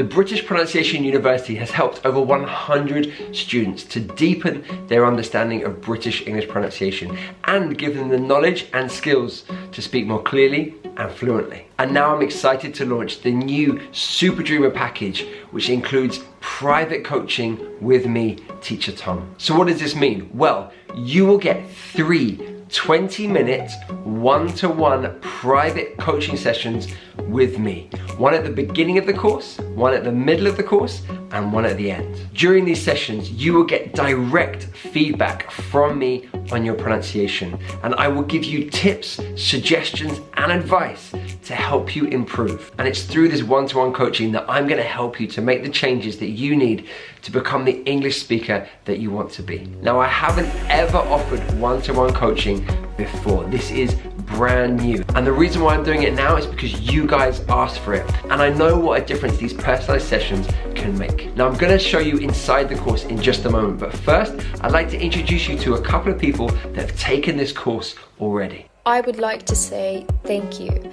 The British Pronunciation University has helped over 100 students to deepen their understanding of British English pronunciation and give them the knowledge and skills to speak more clearly and fluently. And now I'm excited to launch the new Super Dreamer package, which includes private coaching with me, Teacher Tom. So what does this mean? Well, you will get 3 20-minute one-to-one private coaching sessions with me. One at the beginning of the course, one at the middle of the course, and one at the end. During these sessions, you will get direct feedback from me on your pronunciation, and I will give you tips, suggestions, and advice to help you improve. And it's through this one-to-one coaching that I'm gonna help you to make the changes that you need to become the English speaker that you want to be. Now, I haven't ever offered one-to-one coaching before. This is brand new. And the reason why I'm doing it now is because you guys asked for it. And I know what a difference these personalized sessions can make. Now, I'm gonna show you inside the course in just a moment, but first, I'd like to introduce you to a couple of people that have taken this course already. I would like to say thank you.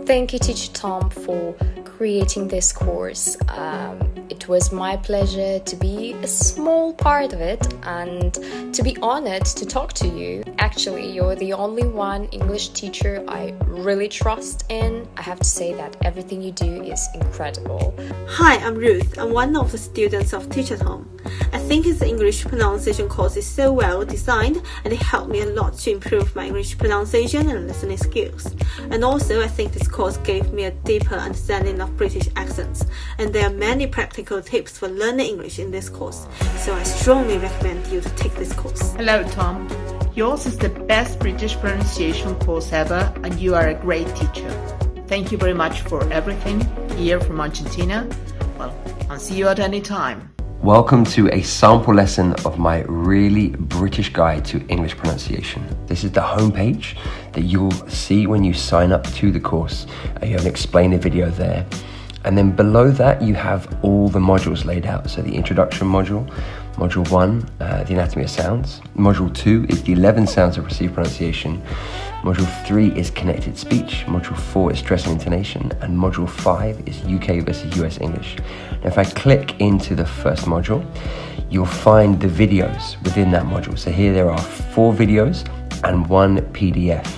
Thank you, Teacher Tom, for creating this course. It was my pleasure to be a small part of it and to be honored to talk to you. Actually, you're the only one English teacher I really trust in. I have to say that everything you do is incredible. Hi, I'm Ruth. I'm one of the students of Teacher Tom. I think his English pronunciation course is so well designed and it helped me a lot to improve my English pronunciation and listening skills. And also, I think this course gave me a deeper understanding of British accents, and there are many practical tips for learning English in this course, so I strongly recommend you to take this course. Hello, Tom. Yours is the best British pronunciation course ever, and you are a great teacher. Thank you very much for everything here from Argentina. Well, I'll see you at any time. Welcome to a sample lesson of my really British guide to English pronunciation. This is the homepage that you'll see when you sign up to the course. You have an explainer video there. And then below that, you have all the modules laid out. So the introduction module, module 1, the anatomy of sounds. Module 2 is the 11 sounds of received pronunciation. Module 3 is connected speech. Module 4 is stress and intonation. And module 5 is UK versus US English. Now, if I click into the first module, you'll find the videos within that module. So here there are 4 videos and 1 PDF.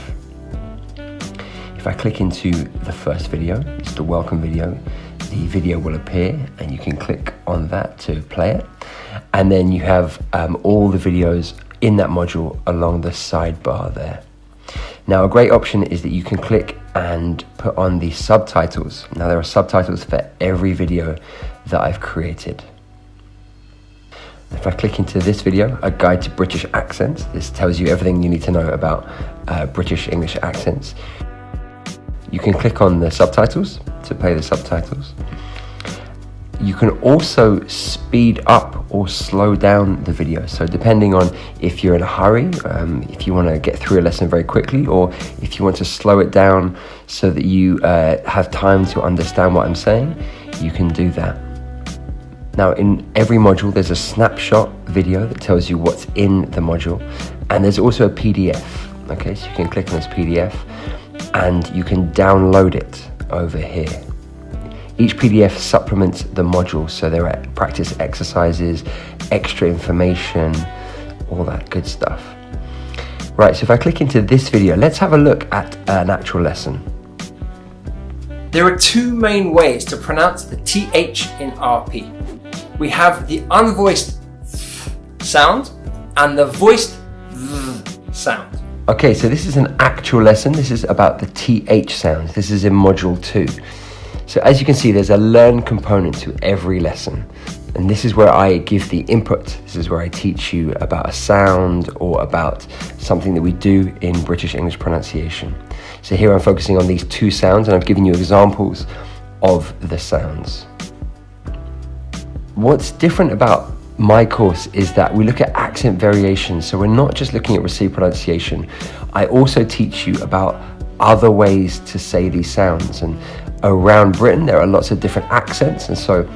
If I click into the first video, it's the welcome video, the video will appear and you can click on that to play it. And then you have all the videos in that module along the sidebar there. Now, a great option is that you can click and put on the subtitles. Now, there are subtitles for every video that I've created. If I click into this video, a guide to British accents, this tells you everything you need to know about British English accents. You can click on the subtitles to play the subtitles. You can also speed up or slow down the video. So depending on if you're in a hurry, if you want to get through a lesson very quickly, or if you want to slow it down so that you have time to understand what I'm saying, you can do that. Now, in every module, there's a snapshot video that tells you what's in the module. And there's also a PDF. Okay, so you can click on this PDF and you can download it over here. Each PDF supplements the module, so there are practice exercises, extra information, all that good stuff. Right, so if I click into this video, let's have a look at an actual lesson. There are 2 main ways to pronounce the TH in RP. We have the unvoiced sound and the voiced sound. Okay, so this is an actual lesson. This is about the TH sounds. This is in module 2. So as you can see, there's a learn component to every lesson. And this is where I give the input. This is where I teach you about a sound or about something that we do in British English pronunciation. So here I'm focusing on these 2 sounds and I've given you examples of the sounds. What's different about my course is that we look at accent variations. So we're not just looking at received pronunciation. I also teach you about other ways to say these sounds. And around Britain, there are lots of different accents. And so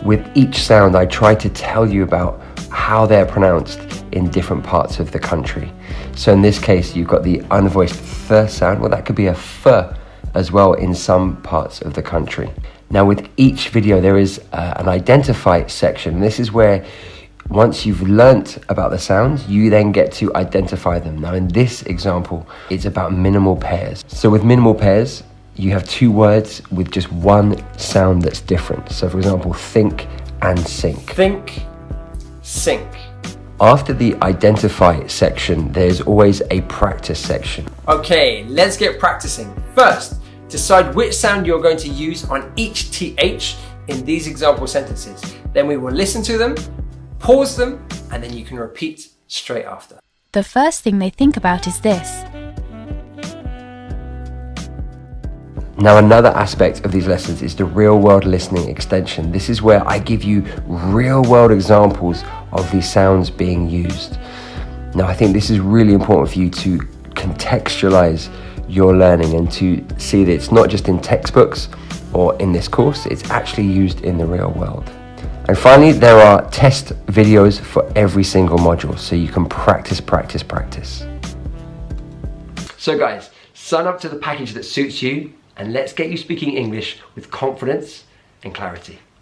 with each sound, I try to tell you about how they're pronounced in different parts of the country. So in this case, you've got the unvoiced th sound. Well, that could be a f as well in some parts of the country. Now with each video there is an identify section. This is where once you've learnt about the sounds, you then get to identify them. Now in this example, it's about minimal pairs. So with minimal pairs, you have two words with just one sound that's different. So for example, think and sink. Think, sink. After the identify section, there's always a practice section. Okay, let's get practicing. First, decide which sound you're going to use on each TH in these example sentences. Then we will listen to them, pause them, and then you can repeat straight after. The first thing they think about is this. Now another aspect of these lessons is the real world listening extension. This is where I give you real world examples of these sounds being used. Now I think this is really important for you to contextualize your learning and to see that it's not just in textbooks or in this course, it's actually used in the real world. And finally, there are test videos for every single module, so you can practice. So guys, sign up to the package that suits you, and let's get you speaking English with confidence and clarity.